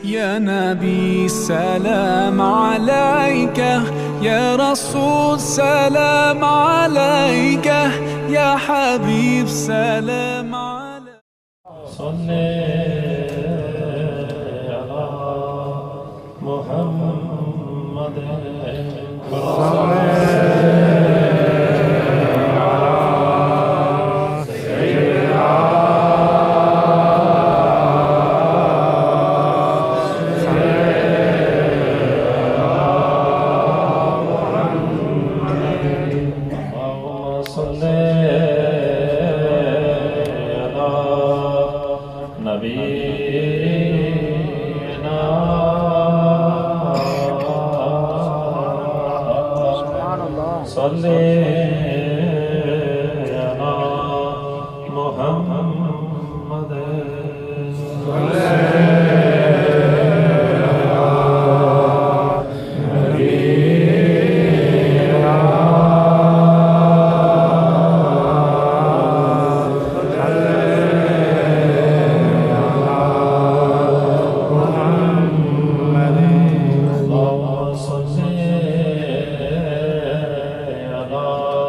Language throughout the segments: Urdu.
يا نبي سلام عليك، يا رسول سلام عليك، يا حبيب سلام عليك. صل على محمد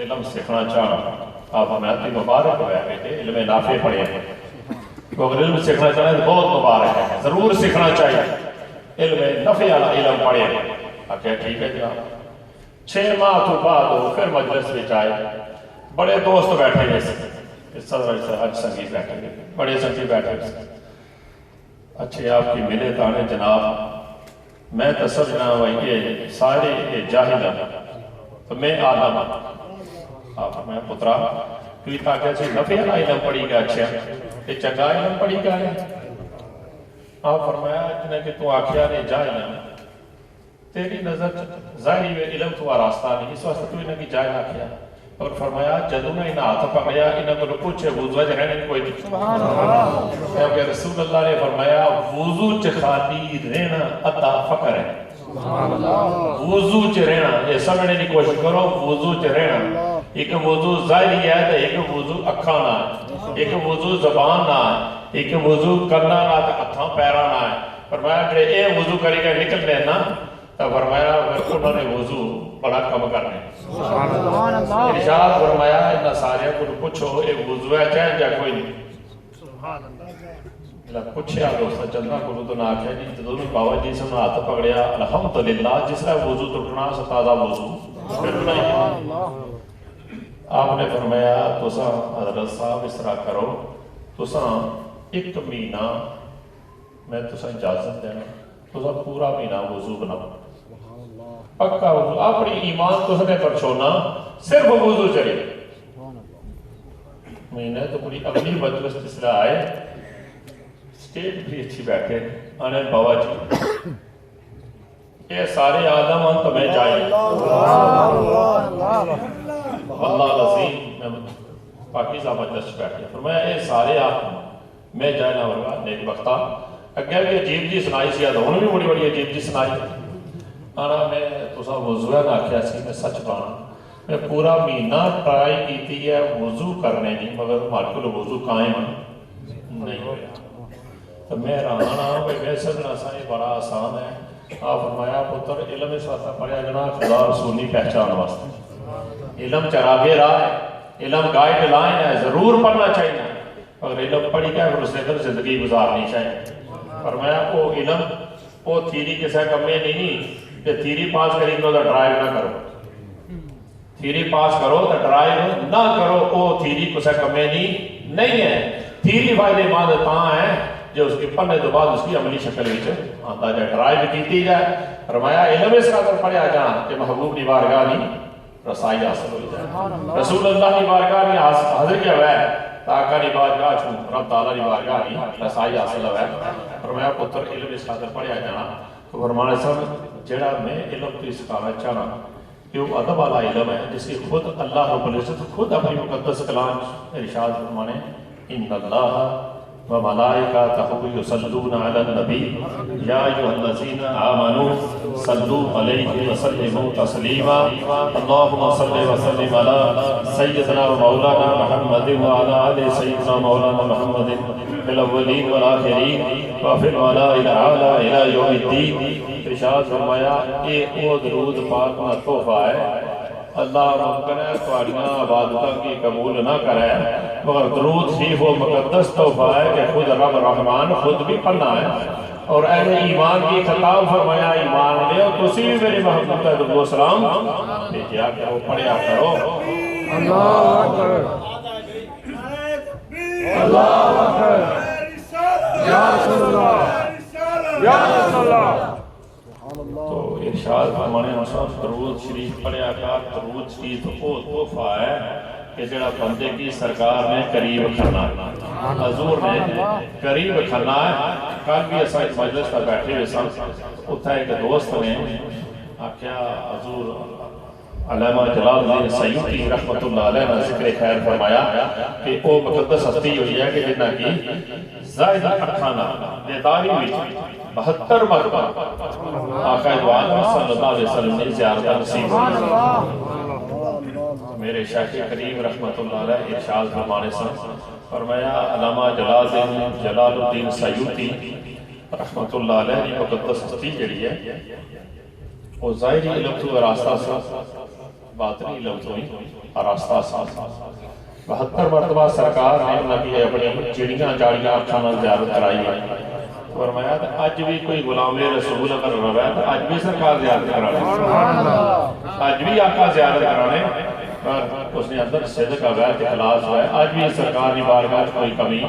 علم سیکھنا چاہنا آپ ہمیں آتی مبارک ہوئے بیٹے علم نافع پڑھے ہیں تو اگر علم سیکھنا چاہنا ہے تو بہت مبارک ہے ضرور سیکھنا چاہیے علم نافع والا علم پڑھے ہیں آکھا ٹھیک ہے جناب 6 ماہ تو بعد وہ پھر مجلس میں آئے بڑے دوست بیٹھے گئے اس صدر سے حج سنگی بیٹھے گئے بڑے سنگی بیٹھے گئے اچھے آپ کی ملے تانے جناب میں تو سمجھنا ہوا یہ سارے جاہل ہیں تو میں عالم آپ میں پترا کوئی تاکہ سے نفع علم پڑھی گا اچھا یہ چنگا علم پڑھی گا ہے آپ فرمایا جنہیں کہ تو آکھیا نے جاہل ہے تیری نظر ظاہری میں علم تو راستہ نہیں اس واسطے تو انہیں کی جائے آکھیا اور فرمایا جدو نے انہیں ہاتھ پکڑیا انہیں کو پوچھے وضو ہے رہنے کوئی نہیں سبحان اللہ کہ رسول اللہ نے فرمایا وضو چخالی رہنا عطا فقر ہے سبحان اللہ وضو چ رہنا یہ سمجھنے کی کوشش کرو وضو چ رہنا ایک وضو ظاہری ہے تو ایک وضو اکھاں نہ ہے ایک وضو زبان نہ ہے ایک وضو کرنا نہ تو ہتھاں پیراں نہ ہے فرمایا کہ اے وضو کرے گا نکلنے نا تو فرمایا اگر انہوں نے وضو بڑا کم کرنے سبحان اللہ ارشاد فرمایا انہاں سارے کو پوچھو ایک وضو ہے چاہے جا کوئی نہیں سبحان اللہ پوچھے آپ دوستہ چلنا کو تو نہ آکھے جی تو دونوں بابا جی سے ہاتھ پکڑیا الحمدللہ جس طرح وضو ٹوٹنا سے تازہ وضو آپ نے فرمایا تسا حضرت صاحب اس طرح کرو تسا 1 مہینہ میں تسا اجازت دینا تسا پورا مہینہ وضو بناؤ پکا وضو اپنی ایمان تسا نے پر چھوڑنا صرف وضو چلے مہینے تو پوری اگلی مجلس جس طرح آئے اسٹیج بھی اچھی بیٹھے آنے بابا جی یہ سارے آدم ان تمہیں جائیں اللہ العظیم میں پاکیزہ مجلس بیٹھے فرمایا یہ سارے آدم میں جائے نہ ہوگا نیک وقتا اگر بھی عجیب جی سنائی سی آدھا انہوں بھی بڑی بڑی عجیب جی سنائی آنا میں تو وضوع نہ کیا سی میں سچ بانا میں پورا مہینہ ٹرائی کیتی ہے وضو کرنے نہیں مگر ہمارے کو وضو قائم نہیں ہویا تو میں رہانا ہوں میں سمجھنا سا یہ بڑا آسان ہے آپ فرمایا پتر علم اس واسطہ پڑھیا جنا خدا رسولی پہچان واسطے علم چراغے راہ ہے علم گائیڈ لائن ہے ضرور پڑھنا چاہیے اگر علم پڑھی گیا پھر اس نے پھر زندگی گزارنی چاہیے فرمایا وہ علم وہ تھیری کسے کمے نہیں کہ تھیری پاس کریں گے تو ڈرائیو نہ کرو تھیری پاس کرو تو ڈرائیو نہ کرو وہ تھیری کسے کمے نہیں ہے تھیری فائدے مند تاں ہے جو اس کی پڑھنے تو بعد اس کی عملی شکل وچ آتا جائے ڈرائیو کیتی جائے فرمایا علم اس کا پڑھیا جانا کہ محبوب کی بارگاہ نہیں رسائی حاصل ہو جائے رسول اللہ کی بارگاہ نہیں حاضر کیا ہوا ہے آقا کی بارگاہ چھو رب تعالیٰ کی بارگاہ نہیں رسائی حاصل ہوا ہے فرمایا پتر علم اس کا پڑھیا جانا تو فرمانے صاحب جڑا میں علم تو اس کا چاہنا کہ وہ ادب والا علم ہے جس کی خود اللہ رب العزت خود اپنی مقدس کلام ارشاد فرمانے ان اللہ وملائکتہ یصلون علی النبی یا ایھا الذین آمنوا صلوا علیہ وسلموا تسلیما اللہم صلی وسلم علی سیدنا و مولانا محمد وعلی آل سیدنا مولانا محمد فی الاولین والآخرین وفی الملائکۃ الاعلی الی یوم الدین ارشاد فرمایا یہ وہ درود پاک کا تحفہ ہے اللہ ممکن ہے تواریاں عبادتوں کی قبول نہ کرے مگر درود شریف و مقدس تحفہ ہے کہ خود رب رحمان خود بھی پڑھنا ہے اور اہل ایمان کی خطاب فرمایا ایمان لے تو اسی بھی میری محبوب ہے درود و سلام بھیجیا کرو پڑھیا کرو اللہ اکبر اللہ اکبر یا رسول اللہ یا رسول اللہ تو ارشاد فرمانے مصحف درود شریف پڑھیا کا درود شریف وہ تحفہ ہے کہ جڑا بندے کی سرکار نے قریب کرنا ہے حضور نے قریب کرنا ہے کل بھی ایسا اس مجلس پر بیٹھے ہوئے سن اتھا ایک دوست نے آکھیا حضور علامہ جلال الدین سیوطی رحمت اللہ علیہ نے ذکر خیر فرمایا کہ وہ مقدس ہستی ہوئی ہے کہ جنہ کی زائد اکھانا دیداری ہوئی 72 مرتبہ آقا دوالہ صلی اللہ علیہ وسلم نے زیارت نصیب میرے شیخ کریم رحمت اللہ علیہ ارشاد فرمانے سے فرمایا علامہ جلال الدین سیوطی رحمت اللہ علیہ کی مقدس ہستی جڑی ہے وہ ظاہری علم تو راستہ سے باطنی لفظ ہوئی راستہ ساتھ 72 مرتبہ سرکار نے اللہ کی اپنی چڑیاں جاڑیاں اکھاں زیارت کرائی ہے فرمایا اج بھی کوئی غلام رسول اگر رہا ہے تو اج بھی سرکار زیارت کرانے اج بھی آقا زیارت کرانے پر اس نے اندر صدق غیرت اخلاص ہوا ہے اج بھی سرکار کی بارگاہ کوئی کمی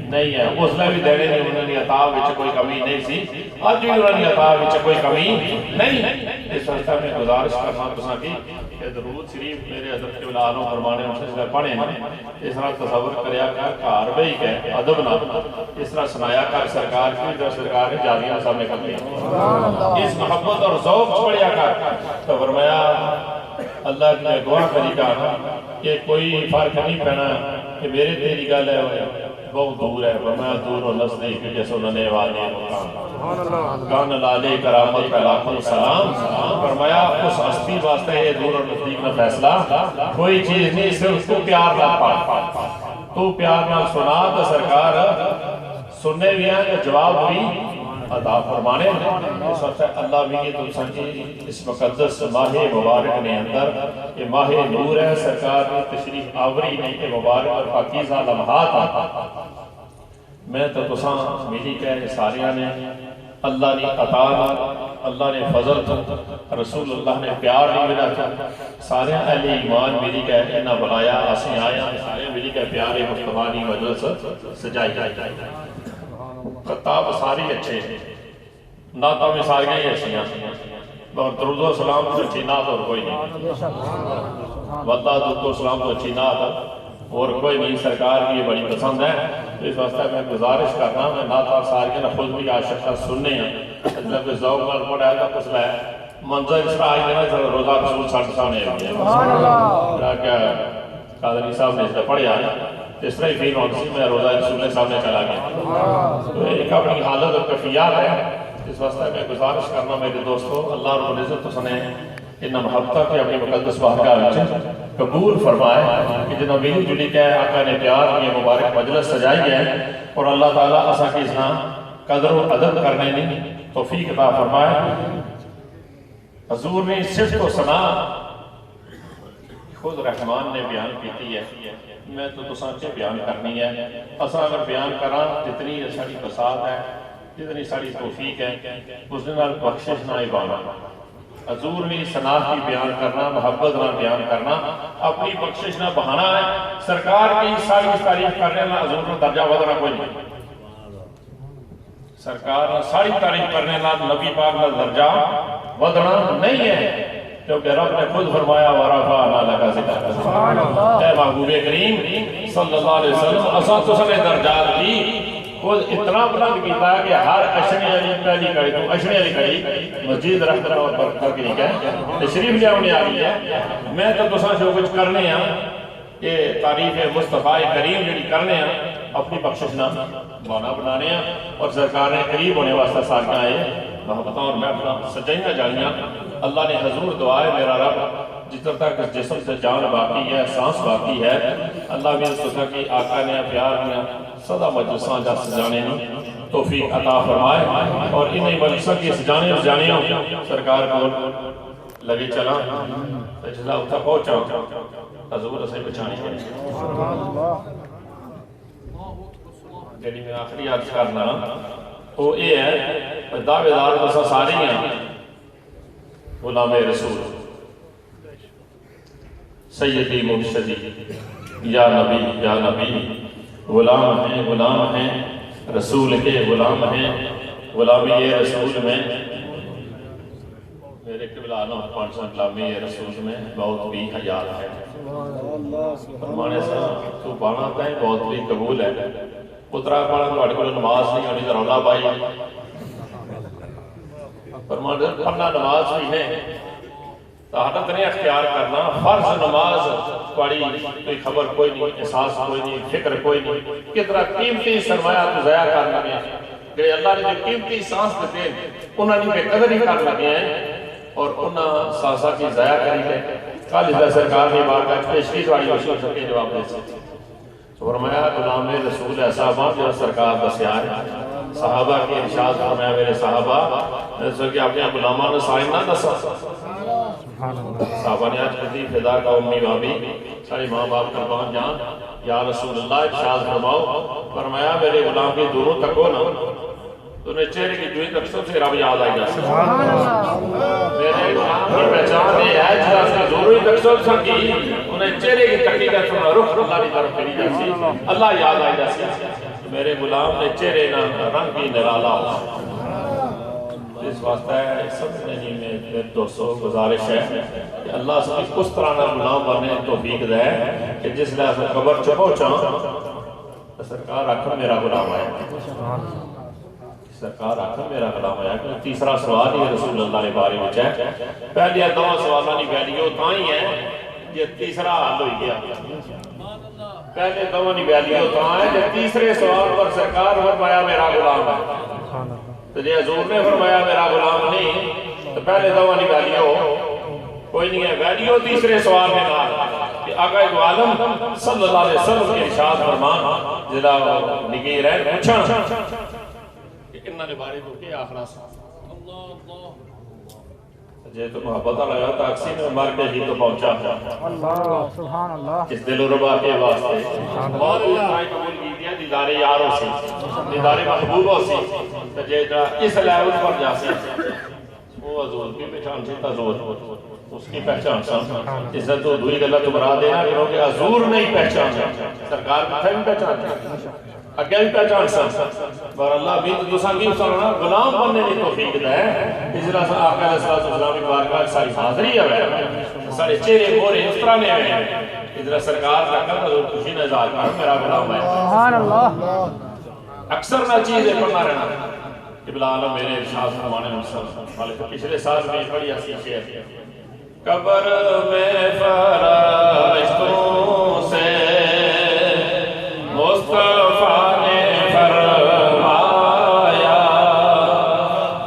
نہیں ہے اس نے بھی دینے نہیں انہوں نے عطا وچ کوئی کمی نہیں سی اج بھی انہوں نے عطا وچ کوئی کمی نہیں اس وقت میں گزارش کرنا تساں کی کہ درود شریف میرے حضرت اولادوں فرمانے ان سے پڑھے اس طرح تصور کریا کر گھر بیٹھ کے ادب نال اس طرح سنایا کر سرکار کی جو سرکار نے جاریاں سامنے کر دی اس محبت اور ذوق پڑھیا کر تو فرمایا اللہ کی دعا کری گا کہ کوئی فرق نہیں پڑنا کہ میرے تیری گل ہے بہت دور ہے فرمایا دور و نزدیک جیسے انہوں نے والے مقام کان لالے کرامت کا لاکھوں سلام فرمایا اس ہستی واسطے یہ دور و نزدیک کا فیصلہ کوئی چیز نہیں صرف تو پیار نہ پا تو پیار نہ سنا تو سرکار سننے بھی ہیں جواب بھی عطا فرمانے اس وقت اللہ بھی یہ تم سنجی اس مقدس ماہ مبارک نے اندر یہ ماہ نور ہے سرکار نے تشریف آوری نے کہ مبارک اور پاکیزہ لمحات میں تو تساں ملی کہے ساریاں نے اللہ نے عطا اللہ نے فضل رسول اللہ نے پیار نہیں ملا تھا سارے اہل ایمان ملی کہے انہا بلایا آسیں آیا سارے ملی کہے پیار مصطفیٰ مجلس سجائی جائے خطاب ساری اچھے نعتہ میں ساری ہی اچھی ہیں مگر درود و سلام تو اچھی نعت اور کوئی نہیں وطا درود و سلام تو اچھی نعت اور کوئی نہیں سرکار کی بڑی پسند ہے اس واسطے میں گزارش کرنا میں نعتہ ساری کے خود بھی عاشقہ سننے ہیں جب ذوق میں پڑھا ہے تو کچھ میں منظر اس طرح آئی دینا روزہ رسول صلی اللہ علیہ وسلم نے کہ قادری صاحب نے اس طرح پڑھا ہے اس طرح ہی فیل ہوتی سی میں روزہ رسول نے سامنے چلا گیا تو ایک اپنی حالت اور کفیات ہے اس واسطے میں گزارش کرنا میرے دوستو اللہ رب العزت تو سنے انہا محبتہ کے اپنی مقدس بارگاہ وچ قبول فرمائے کہ جنہوں ملی جلی کہ آقا نے پیار یہ مبارک مجلس سجائی ہے اور اللہ تعالیٰ اسا کی اسنا قدر و ادب کرنے نہیں توفیق عطا فرمائے حضور نے صفت و ثنا خود رحمان نے بیان کیتی ہے میں تو تساں کے بیان کرنی ہے اسا اگر بیان کرا جتنی ساری بساط ہے جتنی ساری توفیق ہے اس دن بخشش نہ ایوانا حضور نے ثنا کی بیان کرنا محبت نہ بیان کرنا اپنی بخشش نہ بہانا ہے سرکار کی ساری تعریف کرنے میں حضور نے درجہ ودنا کوئی نہیں سرکار نے ساری تعریف کرنے میں نبی پاک نے درجہ ودنا نہیں ہے کیونکہ رب نے خود فرمایا وَرَفَعْنَا لَكَ ذِكْرَكَ اے محبوب کریم صلی اللہ علیہ وسلم اساں تو سنے درجات کی خود اتنا بلند کیتا ہے کہ ہر اشنی علی پہلی کڑی تو اشنی علی کڑی مسجد رکھتا اور برکت کی ہے تشریف لے آنے آئی ہے میں تو تساں جو کچھ کرنے ہیں کہ تعریف مصطفیٰ کریم جڑی کرنے ہیں اپنی بخشش نہ بانا بنانے ہیں اور سرکار نے قریب ہونے واسطہ ساکھاں آئے محبتاں اور محفلہ سجائیاں جانیاں اللہ نے حضور دعائے میرا رب جتر تک جسم سے جان باقی ہے سانس باقی ہے اللہ بھی سوچا کہ آقا نے پیار نے صدا مجلساں جا سجانے نہیں توفیق عطا فرمائے اور انہیں مجلسوں کی سجانے اور جانیوں سرکار کو لگے چلا جزا اتھا پہنچا حضور اسے بچانی ہے جنہی میں آخری عرض کرنا وہ یہ ہے دعوے دار بسا ساری ہیں غلام رسول سیدی مرشدی یا نبی غلام ہیں رسول کے غلام ہیں غلامی رسول میں میرے قبلانوں پانچ غلامی رسول میں بہت بھی حیات ہے فرمانے سے تو بانا کہیں بہت بھی قبول ہے اترا پڑھا تو اٹھے نماز نہیں ہونی ذرا بھائی فرمانے سے پڑھنا نماز بھی ہے طاقت نہیں اختیار کرنا فرض نماز پڑھی کوئی خبر کوئی نہیں احساس کوئی نہیں فکر کوئی نہیں کتنا قیمتی سرمایہ تو ضائع کر لگے ہیں کہ اللہ نے جو قیمتی سانس دیتے ہیں انہوں نے بے قدر ہی کر لگے ہیں اور انہوں سانسا کی ضائع کری ہے کل اس سرکار نے بارگاہ پیشکش والی وشور سکے جواب دے سکتے فرمایا غلام رسول صحابہ جو سرکار دسیا ہے صحابہ کی ارشاد فرمایا میرے صحابہ میں سو کہ اپنے غلاموں نے سائن نہ دسا صحابہ نے آج کہتی فدا کا امی بابی سارے ماں باپ قربان جان یا رسول اللہ ارشاد فرماؤ فرمایا میرے غلام کی دونوں تکو نا تو انہیں چہرے کی دوئی تکسوں سے رب یاد آئی جا سکتا میرے غلام کی پہچان ہے جہاں سے ضروری تکسوں سنگی انہیں چہرے کی تکی کا سننا رخ اللہ کی طرف پھیلی جا سکتا اللہ یاد آئی جا سکتا میرے غلام نے چہرے نہ رنگ کی نرالا ہو اس واسطہ ہے سمجھنے میں دوستو گزارش ہے کہ اللہ سے اس طرح نہ غلام بننے توفیق دے کہ جس لئے سے قبر چھپو چاہاں سرکار آکھر میرا غلام آیا سرکار آکھر میرا غلام آیا کہ تیسرا سوال ہی رسول اللہ نے بارے میں چاہے پہلے دو سوالہ نہیں پہلی تاں ہی ہے یہ تیسرا حل ہوئی گیا پہلے دو نہیں پہلی تاں ہے کہ تیسرے سوال پر سرکار فرمایا میرا غلام ہے تو جی حضور نے فرمایا میرا غلام نہیں تو پہلے دوا نہیں ویلیو کوئی نہیں ہے ویلیو تیسرے سوال میں کہا کہ آقا دو عالم صلی اللہ علیہ وسلم کے ارشاد فرمان جدا نگیر ہے پوچھا کہ انہوں نے بارے کو کیا آخرا سا جی تو محبت لگا تاکسی میں مار کے جی تو پہنچا سبحان اللہ اس دل و ربا کے واسطے اور اللہ قبول کی دیا دیدار یاروں سے دیدار محبوبوں سے جیدہ اس لیول پر جا سے وہ حضور کی پہچان سے تضور اس کی پہچان سے عزت تو دوئی گلہ تمہرا دینا کہ حضور نہیں پہچان سرکار کتھا بھی پہچان اگے بھی پہچان سا بار اللہ بھی تو دوسرا کی سننا غلام بننے کی توفیق دے اس طرح سے آقا علیہ السلام کی بارگاہ ساری حاضری ہے سارے چہرے مورے اس طرح نے ہیں اس طرح سرکار کا حضور خوشی نے اظہار کر میرا غلام ہے سبحان اللہ اکثر نہ چیزیں پڑھنا رہنا ابلا عالم میرے ارشاد فرمانے مالک پچھلے سال میں بڑی ایسی شعر قبر میں فرشتوں سے مصطفیٰ نے فرمایا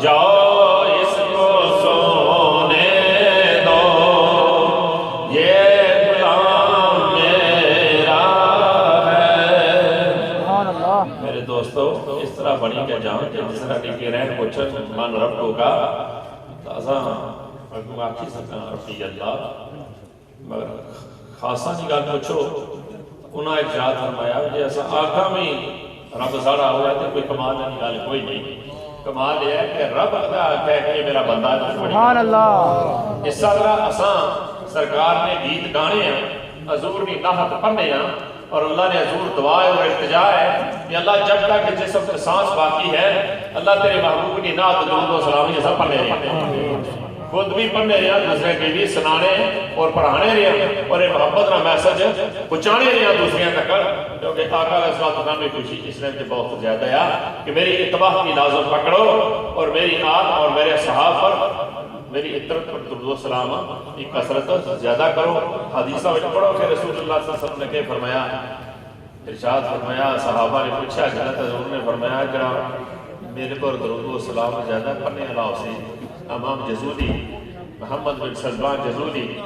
جاؤ اس کو سونے دو یہ غلام میرا ہے سبحان اللہ میرے دوستو اس طرح بڑی کہ جان کہ جس طرح کی رہن پوچھت من رب کو کا تازہ اگو آکھی سکتا رفی اللہ مگر خاصا نگاہ پوچھو انہاں ارشاد فرمایا جیسا آقا میں رب ساڑا ہوا ہے کوئی کمال نہیں گالے کوئی نہیں کمال یہ ہے کہ رب ادا کہہ کہ میرا بندہ ہے سبحان اللہ اس طرح اساں سرکار نے گیت گانے ہیں حضور نے نحت پڑھنے ہیں اور اللہ نے حضور دعا اور التجا ہے کہ اللہ جب تک جسم سے سانس باقی ہے اللہ تیرے محبوب کی نعت درود و سلام یہ سب پڑھنے رہے ہیں خود بھی پڑھنے رہے ہیں دوسرے کی بھی سنانے اور پڑھانے رہے ہیں اور یہ محبت نہ میسج پہنچانے رہے ہیں دوسرے تک کیونکہ آقا علیہ السلام میں خوشی اس نے بہت زیادہ ہے کہ میری اتباع کی لازم پکڑو اور میری آل اور میرے صحاب پر میری اطرت پر درود و سلام کی کثرت زیادہ کرو حدیثہ وجہ پڑھو کہ رسول اللہ صلی اللہ علیہ وسلم نے کہ فرمایا ارشاد فرمایا صحابہ نے پوچھا جنت حضور نے فرمایا جرا میرے پر درود و سلام زیادہ پڑھنے اللہ سے امام جزولی محمد بن سلمان جزولی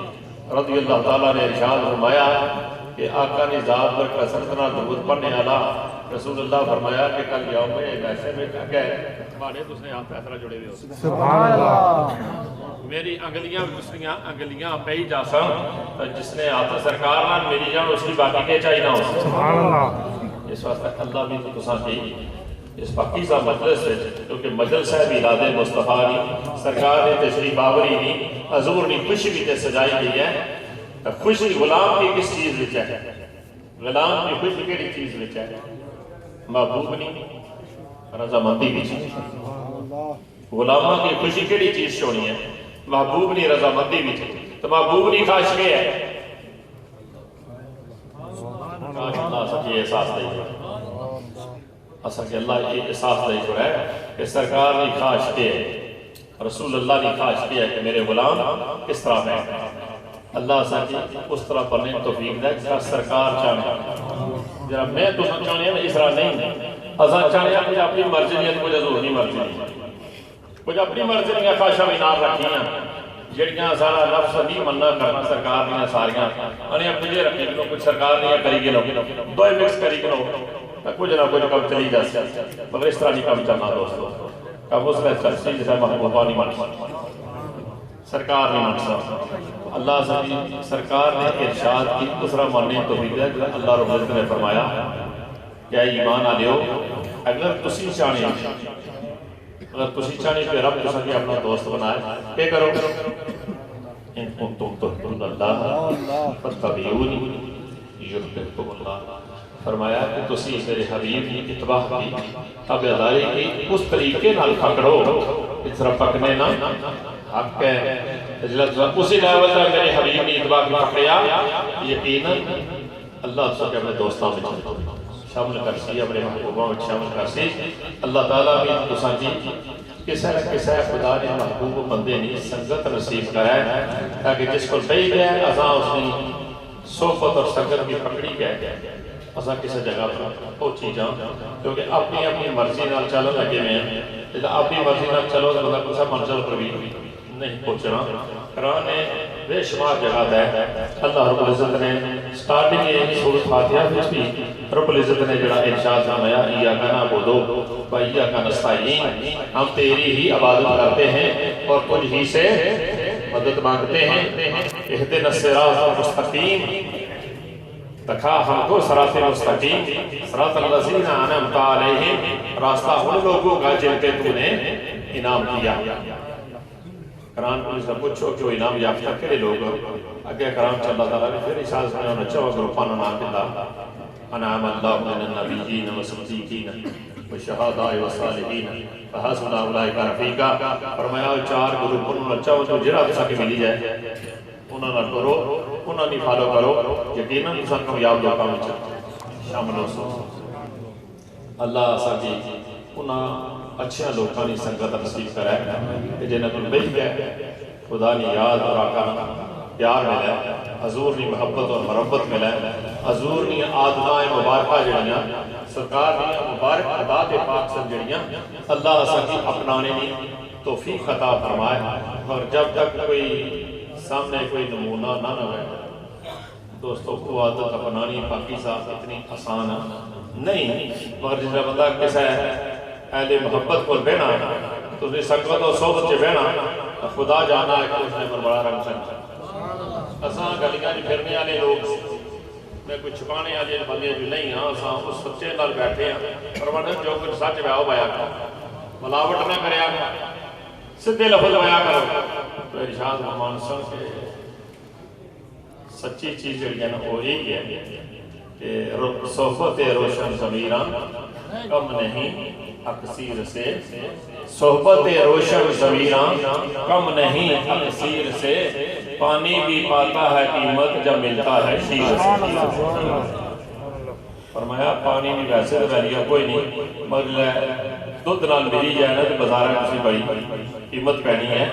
رضی اللہ تعالیٰ نے ارشاد فرمایا کہ آقا نے ذات پر کثرتنا درود پڑھنے اللہ رسول اللہ فرمایا کہ کل یوم میں ایک ایسے میں گئے تمہارے تو اس نے آپ فیصلہ جڑے ہوئے ہو سبحان اللہ میری انگلیاں پہی جا سن جس نے آتا سرکار نہ میری جان اس کی باقی کے چاہی نہ ہو سبحان اللہ اس وقت اللہ بھی تو تساں کی اس پاکیزہ مجلس ہے کیونکہ مجلس ہے میلاد مصطفیٰ نے سرکار نے تشریف آوری نہیں حضور نے خوشی بھی تے سجائی گئی ہے خوشی غلام کی کس چیز وچ ہے غلام کی خوشی کیڑی چیز وچ ہے محبوب نہیں رضامندی وچ غلاماں کی خوشی کیڑی چیز چھوڑی ہے محبوب نہیں رضامندی وچ تو محبوب نہیں خواہش کے ہے کاش اللہ سچے احساس دے اصل کہ اللہ یہ احساس دے جو ہے کہ سرکار نے خواہش کے رسول اللہ نے خواہش کیا کہ میرے غلام کس طرح میں اللہ ساتھی اس طرح پڑھنے توفیق دے جس طرح سرکار چاہنے جرا میں تو چاہنے ہیں اس طرح نہیں ازاں چاہنے ہیں اپنی مرضی نہیں کچھ حضور نہیں مرضی نہیں کچھ اپنی مرضی نہیں خواہشاں بھی نام رکھی ہیں جڑیاں سارا لفظ نہیں مننا کرنا سرکار نے ساریاں انہیں اپنی جے رکھی گنو کچھ سرکار نے کری گنو دو مکس کری گنو کچھ نہ کچھ کم چلی جا سکتا مگر اس طرح نہیں کم چلنا دوستو کم اس نے چلسی جیسا محبوبہ نہیں مانی سرکار نے منصب اللہ سے سرکار نے ارشاد کی دوسرا ماننے توفیق ہے جو اللہ رب العزت نے فرمایا کہ اے ایمان آلیو اگر تسی چاہنے پہ رب تسا کے اپنا دوست بنائے کیا کرو ان کنتم تحبون اللہ فاتبعونی یحببکم اللہ فرمایا کہ تسی میرے حبیب کی اتباع کی تابعداری کی اس طریقے نال پکڑو اس طرح پکنے نہ حق ہے اسی لیول تک میرے حبیب نے اتباع کی پکڑیا یقیناً اللہ تسا کے اپنے دوستاں میں شامل کرسی اپنے محبوبوں میں شامل کرسی اللہ تعالیٰ بھی تسا کی کسے خدا نے محبوب بندے نے سنگت نصیب کرا ہے تاکہ جس کو صحیح گیا ہے ازاں اس نے صحبت اور سنگت کی پکڑی گیا ہے ازاں کسی جگہ پر پہنچی جاؤں کیونکہ اپنی مرضی نال چلو لگے میں ہیں لیکن اپنی مرضی نال چلو تو بندہ کسا منزل پر بھی نہیں پہنچنا قرآن نے بے شمار جگہ دے اللہ رب العزت نے سٹارٹنگ سورۃ فاتحہ میں بھی رب العزت نے جڑا ارشاد فرمایا ایاک نعبد و ایاک نستعین ہم تیری ہی عبادت کرتے ہیں اور تجھ ہی سے مدد مانگتے ہیں اہدنا الصراط المستقیم دکھا ہم کو صراط مستقیم صراط الذین انعمت علیہم راستہ ان لوگوں کا جن پہ تو نے انعام کیا قرآن کو اس نے پوچھو کہ وہ انعام یافتہ کرے لوگ اگر قرآن چل اللہ تعالیٰ نے پھر اشارت میں انہوں نے چوہ گروپان نام اللہ انعام اللہ من النبیین و صدیقین و شہداء و صالحین فحسن اولئک رفیقا فرمایا چار گروپ انہوں نے چوہ جو جرات سکے ملی جائے انہوں نے کرو انہوں نے فالو کرو یقیناً انسان کامیاب لوگوں میں شامل ہو سو اللہ ساکی انہوں اچھا لوگوں نے سنگت نصیب کرا ہے کہ جنہیں کل بیٹھ گئے خدا نے یاد اور آقا پیار ملا ہے حضور نے محبت اور مربت ملا ہے حضور نے آدمائے مبارکہ جڑیاں سرکار نے مبارک عداد پاک سن جڑیاں اللہ ساکی اپنانے نے توفیق عطا فرمائے اور جب تک کوئی سامنے کوئی نمونہ نہ ہوئے دوستوں کو عادت اپنانی پاکی صاحب اتنی آسان نہیں مگر جس میں بندہ کیسا ہے اہل محبت کو بہنا تو اس نے سنگت اور صحبت سے بہنا خدا جانا ہے کہ اس نے بڑا رنگ سنگا اساں گلیاں جی پھرنے والے لوگ میں کوئی چھپانے والے بندے جو نہیں ہاں اساں اس سچے نال بیٹھے ہیں فرمایا جو کچھ سچ بیاو بیان کرو ملاوٹ نہ کریا سیدھے لفظ بیان کرو تو ارشاد رحمان سن کے سچی چیز جڑی ہے نا وہ یہی ہے کہ صحبت روشن ضمیراں کم نہیں اکثیر سے صحبت روشن ضمیراں کم نہیں اکثیر سے پانی بھی پاتا ہے قیمت جب ملتا ہے شیر سے فرمایا پانی بھی ویسے تو ویلیہ کوئی نہیں مگر دودھ نال ملی جائے نا تو بازار میں کسی بڑی قیمت پہنی ہے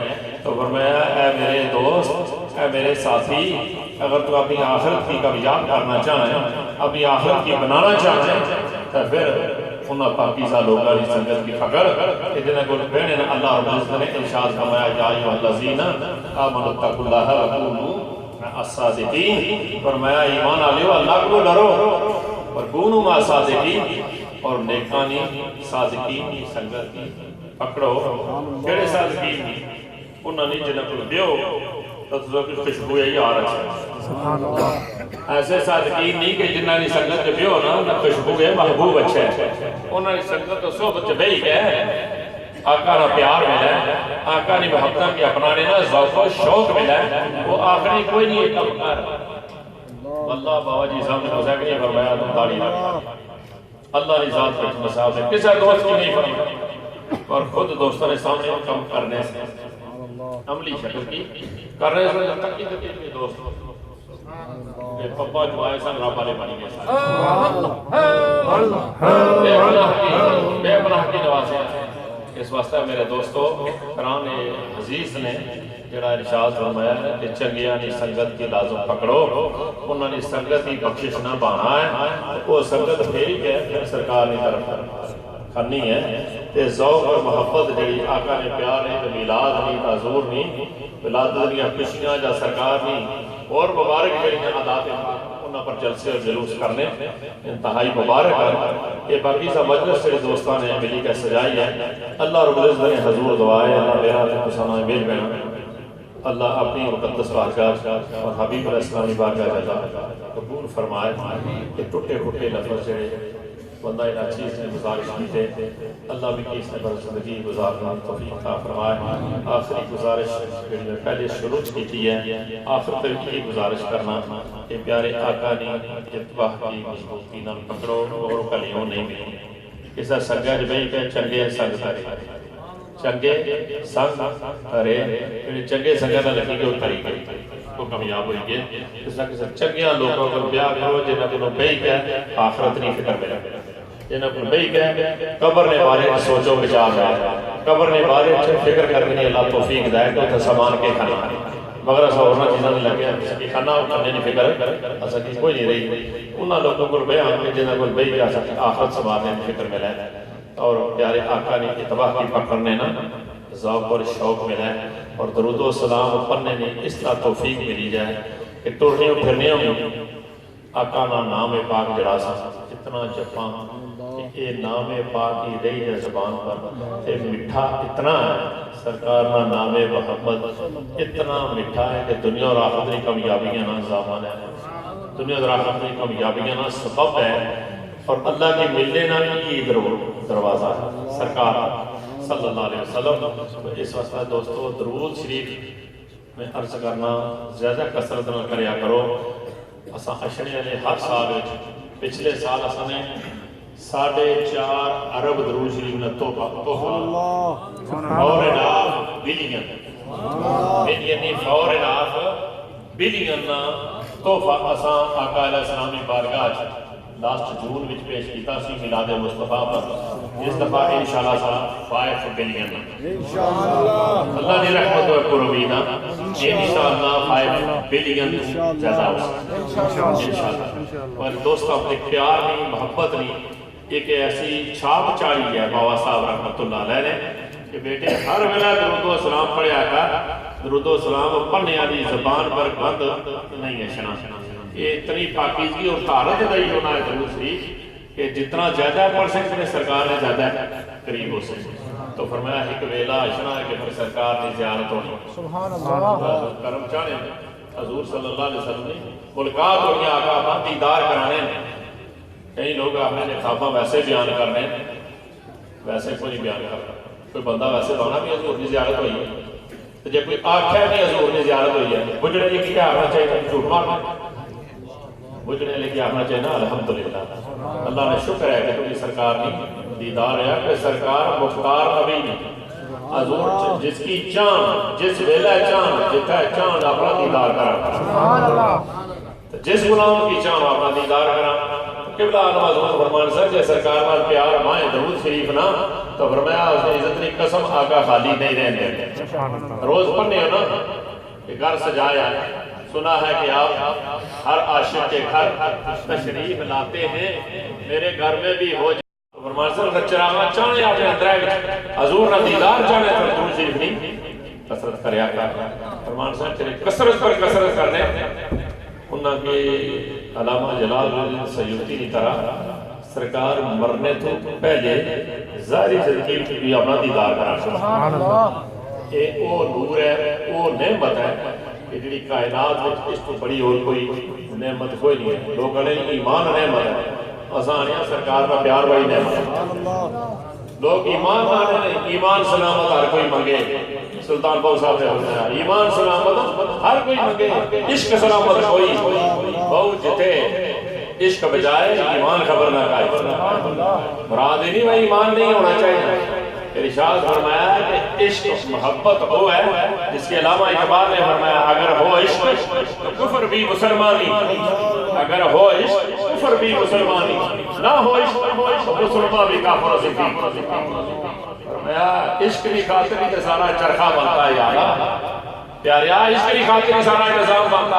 تو فرمایا اے میرے دوست اے میرے ساتھی اگر تو اپنی آخرت کی کامیاب کرنا چاہیں اپنی آخرت کی بنانا چاہیں تو پھر انہاں پاکیزہ لوگاں کی سنگت کی فکر اتنے کو بہنے اللہ رب العزت نے ارشاد فرمایا یا ایھا الذین آمنوا اتقوا اللہ وکونوا مع الصادقین فرمایا ایمان والو اللہ کو ڈرو اور کونوا مع الصادقین اور نیکانی صادقین کی سنگت کی پکڑو کیڑے صادقین انہاں نے جنہاں کو دیو تو خوشبو یہی آ رہا ہے ایسے صادقین نہیں کہ جنہاں نے سنگت جب ہو نا خوشبو ہے محبوب اچھا ہے انہوں نے سنگت تو صحبت جب ہی ہے آقا نے پیار ملا ہے آقا نے محبتہ کی اپنانے نا ذوق و شوق ملا ہے وہ آخری کوئی نہیں ایک کمکار واللہ بابا جی سامنے حسین نے فرمایا تم داڑھی رکھا اللہ نے ذات پر مساف ہے کسے دوست کی نہیں فرمایا اور خود دوستوں نے سامنے کم کرنے سے عملی شکل کی کرنے سے تک کی دوست پپا جو آئے سن رب والے بنی گئے بے پناہ کی نوازے اس واسطہ میرے دوستو قرآن عزیز نے جڑا ارشاد فرمایا ہے کہ چنگیانی سنگت کی لازم پکڑو انہوں نے سنگت کی بخشش نہ بانا ہے وہ سنگت پھیری کے سرکار نے طرف کرنی ہے تے ذوق اور محبت جڑی آقا نے پیار ہے میلاد نہیں حضور نہیں ولادت نہیں خوشیاں جا سرکار نہیں اور مبارک جڑی عادات ہیں انہاں پر جلسے اور جلوس کرنے انتہائی مبارک ہے یہ باقی سا مجلس سے دوستان نے ملی کا سجائی ہے اللہ رب العزت نے حضور دعائے اللہ میرا تے تساں میل بنا اللہ اپنی مقدس بارگاہ اور حبیب علیہ السلام کی بارگاہ جاتا قبول فرمائے کہ ٹوٹے پھوٹے لفظ جڑے بندہ اینا چیز نے گزارش کی تھے اللہ بھی اس نے پر زندگی گزارنا توفیق عطا فرمائے۔ آخری گزارش میں پہلے شروع کی ہے آخر تک یہ گزارش کرنا کہ پیارے آقا نے اتباع کی مضبوطی نہ پکڑو اور کلیوں نہیں ملی کسا سنگا جبئی کہ چنگے سنگ تارے چنگے سنگ تارے چنگے سنگا نہ لگی کہ طریقے کو کامیاب ہوئی گئے کسا چنگیاں لوگوں کو بیاہ کرو جنہاں کو بئی کہ آخرت نہیں فکر میں جنہاں کو بئی کہ قبر نے بارے سوچو بچار رہا قبر نے بارے فکر کرنے اللہ توفیق دائے کہ سامان کے کھانا مگر ایسا ہونا چیزاں نہیں لگیا کہ کھانا کھانے نہیں فکر ایسا کی کوئی نہیں رہی انہاں لوگوں کو بیان کہ جنہاں کو بئی کہ آخرت سوارنے فکر میں لائے اور پیارے آقا نے اتباع کی پکڑنے نا ذوق اور شوق ملا ہے اور درود و سلام پڑھنے نے اس طرح توفیق ملی جائے کہ ٹوڑنے اور پھرنے میں آقا نا نام پاک جڑا سا اتنا جپاں کہ یہ نام پاک ہی رہی ہے زبان پر یہ مٹھا اتنا ہے سرکار نا نام محمد اتنا مٹھا ہے کہ دنیا اور آخرت کی کامیابیاں نا زامان ہے دنیا اور آخرت کی کامیابیاں نا سبب ہے اور اللہ کی ملنے نا یہ دروازہ ہے سرکار صلی اللہ علیہ وسلم اس وقت دوستو درود شریف میں عرض کرنا زیادہ کثرت نہ کریا کرو اساں اشنے نے ہر سال پچھلے سال اساں نے 4.5 ارب درود شریف نے توفہ فور اینڈ آف بلین یعنی فور اینڈ آف بلین توفہ اساں آقا علیہ السلام کی بارگاہ لاسٹ جون وچ پیش کیتا سی میلاد مصطفیٰ پر اس دفعہ انشاءاللہ سا 5 بلین اللہ نے رحمت و قربینہ انشاءاللہ 5 بلین جزا انشاءاللہ اور دوستوں اپنے پیار نہیں محبت نہیں ایک ایسی چھاپ چاڑی ہے بابا صاحب رحمت اللہ علیہ نے کہ بیٹے ہر ویلہ درود و سلام پڑھیا کر درود و سلام پڑھنے والی زبان پر بند نہیں ہے شنا یہ اتنی پاکیزگی اور طہارت دائی ہونا ہے درود شریف کہ جتنا زیادہ پڑھ سکتے ہیں سرکار نے زیادہ قریب ہو سکتے تو فرمایا ایک ویلہ اشنا ہے کہ پھر سرکار نے زیارت ہونی سبحان اللہ کرم چاہنے حضور صلی اللہ علیہ وسلم نے ملکات ہوئی آقا اپنا دیدار کرانے کئی لوگ اپنے نے خوابہ ویسے بیان کرنے ویسے کوئی نہیں بیان کرنا کوئی بندہ ویسے ہونا بھی حضور نے زیارت ہوئی ہے تو جب کوئی آنکھ ہے بھی حضور نے زیارت ہوئی ہے بجڑے لے کیا آنا چاہیے جھوٹ مارنا بجھنے لے کے آنا چاہیے نا الحمدللہ اللہ نے شکر ہے کہ تمہیں سرکار نہیں دیدار ہے کہ سرکار مختار نبی نہیں حضور جس کی چاند جس ویلہ چاند جتا ہے چاند اپنا دیدار کرا جس غلام کی چاند اپنا دیدار کرا قبلہ عالم حضور فرمان سر جے سرکار مال پیار مائیں درود شریف نا تو فرمایا اس نے عزت نے قسم آقا خالی نہیں رہنے روز پڑھنے ہو نا کہ گھر سجایا سنا ہے کہ آپ ہر عاشق کے گھر تشریف لاتے ہیں میرے گھر میں بھی ہو جائے فرمان صاحب چراغا چاہنے آپ نے اندر ہے حضور نہ دیدار چاہنے تو درود شریف نہیں کثرت کریا کر فرمان صاحب تیرے کثرت پر کثرت کرنے انہاں کے علامہ جلال الدین سیوطی کی طرح سرکار مرنے تو پہلے ظاہری زندگی بھی اپنا دیدار کرا سبحان اللہ یہ وہ نور ہے وہ نعمت ہے کہ جڑی کائنات میں اس کو بڑی اور کوئی نعمت کوئی نہیں ہے لوگ کہنے ایمان نعمت ہے آسانیاں سرکار کا پیار بڑی نعمت ہے لوگ ایمان ماننے ایمان سلامت ہر کوئی منگے سلطان باؤ صاحب سے ہوتا ہے ایمان سلامت ہر کوئی منگے عشق سلامت کوئی بہت جتے عشق بجائے ایمان خبر نہ کھائے مراد نہیں بھائی ایمان نہیں ہونا چاہیے ارشاد فرمایا ہے کہ عشق محبت وہ ہے جس کے علامہ اقبال نے فرمایا اگر ہو عشق تو کفر بھی مسلمانی اگر ہو عشق کفر بھی مسلمانی نہ ہو عشق تو مسلمان بھی کافر صدیق فرمایا عشق کی خاطر ہی سارا چرخہ بنتا ہے یارا پیاریا عشق کی خاطر ہی سارا نظام بنتا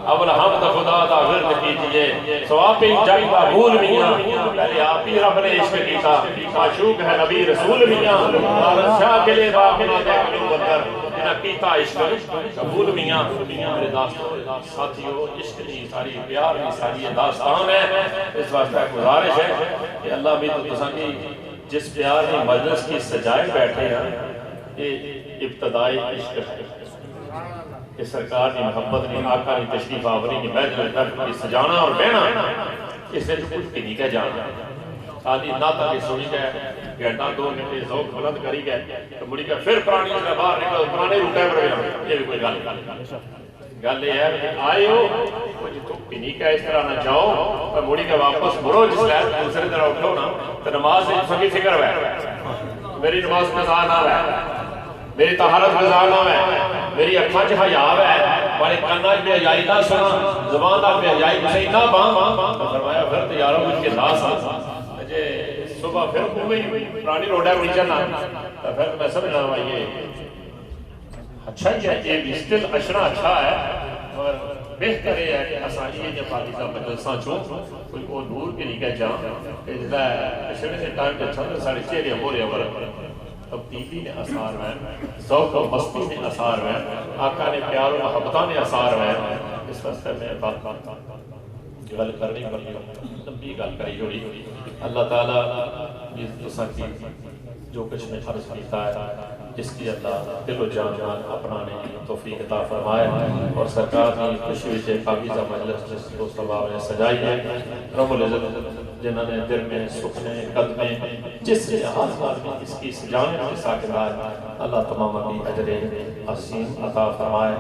اول حمد خدا دا ورد کیجئے سواب جائی بابول میاں پہلے آپ ہی رب نے عشق کیتا معشوق ہے نبی رسول میاں بادشاہ کے لئے باقنا دیکھنو بندر انہا کیتا عشق قبول میاں میرے داستان ساتھیو عشق نہیں ساری پیار نہیں ساری داستان ہے اس واسطہ گزارش ہے کہ اللہ بھی تو تسانی جس پیار نے مجلس کی سجائے بیٹھے ہیں یہ ابتدائی عشق ہے کہ سرکار کی محبت نے آقا کی تشریف آوری نے بیٹھ کی سجانا اور بہنا اس نے کچھ بھی نہیں کہہ جانا خالی ناتا کی سنی گئے گھنٹہ 2 گھنٹے ذوق بلند کری گئے تو مڑی کا پھر پرانی سے باہر نکلو پرانے روٹے پر گیا یہ بھی کوئی گل یہ ہے کہ آئے ہو کچھ تو بھی نہیں کہہ اس طرح نہ جاؤ اور مڑی کا واپس مرو جس لئے دوسرے طرح اٹھو نا تو نماز سے سکی فکر ہے میری نماز قضا نہ ہے میری طہارت قضا نہ ہے میری اکھاں چ حیا ہے بڑے کاناں بے حیائی نہ سنا زبان نہ بے حیائی کسی نہ باں تو فرمایا پھر تو یارو مجھ کے لاس جے صبح پھر گھومے پرانی روڈا کو چلنا تو پھر میں سمجھ رہا ہوں یہ اچھا ہی ہے یہ بھی سٹل اشنا اچھا ہے اور بہتر ہے کہ اسائی یہ پاکستان مجلساں چوں کوئی کو نور کے نہیں کہہ جاؤں کہ جدا اشنے سے ٹائم کے چھندر ساڑھے چہرے ہو رہے ورہ تبدیلی نے اثار ہے ذوق و مستی نے اثار ہے آقا نے پیار و محبتہ نے اثار ہے اس واسطے میں بات گل کرنی پڑی لمبی گل کری جوڑی اللہ تعالیٰ یہ دوسرا کی جو کچھ میں فرض کیتا ہے جس کی اللہ دل و جان اپنانے کی توفیق عطا فرمائے اور سرکار کی خوشی وچے پاکیزہ مجلس جس کو سباب نے سجائی ہے رب العزت جنہوں نے دل میں سکھنے قدمیں جس لحاظ میں اس کی سجانے کے ساکدار اللہ تمام کی اجر عظیم عطا فرمائے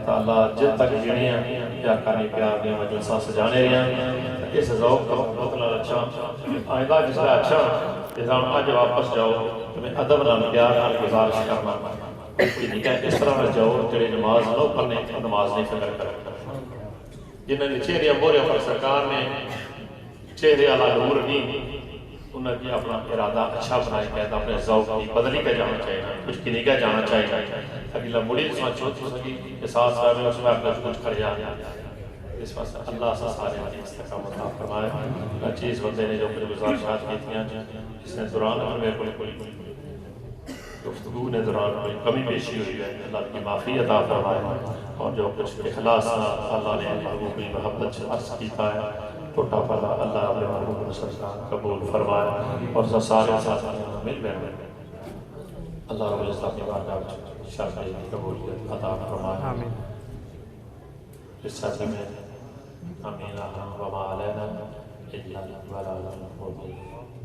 تا اللہ جن تک جنیاں یا کانی پیار میں مجلساں سجانے رہے اس ذوق کا مطلب اچھا آئندہ جس کا اچھا نظام آج واپس جاؤ تمہیں ادب نہ پیار نہ گزارش کرنا کوئی نہیں کہہ اس طرح نہ جاؤ جڑے نماز نہ پڑھنے نماز نہیں فکر کرنا جنہوں نے چہرے مورے پر سرکار نے چہرے علا نور نہیں انہوں نے اپنا ارادہ اچھا بنائی کہتا اپنے ذوق کی بدلی کہہ جانا چاہیے کچھ کی نہیں کہہ جانا چاہیے اگلا مڑی سمجھ چھوٹ سکی کہ ساتھ ساتھ میں اس میں اپنا کچھ کر جانا اس واسطے اللہ سے سارے والی استقامت عطا فرمائے ہر چیز بندے نے جو کچھ گزارشات کی تھیں جس نے دوران میں کوئی گفتگو نے دوران کوئی کمی پیشی ہوئی ہے اللہ کی معافی عطا فرمائے اور جو کچھ اخلاص اللہ نے محبوب کی محبت سے عرض کیتا ہے ٹوٹا پڑا اللہ اپنے محبوب سرکار قبول فرمائے اور سارے ساتھیوں مل بیٹھے اللہ رب العزت کی بارگاہ شرعی قبولیت عطا فرمائے اس ساتھ میں آمین وما علینا الا البلاغ المبین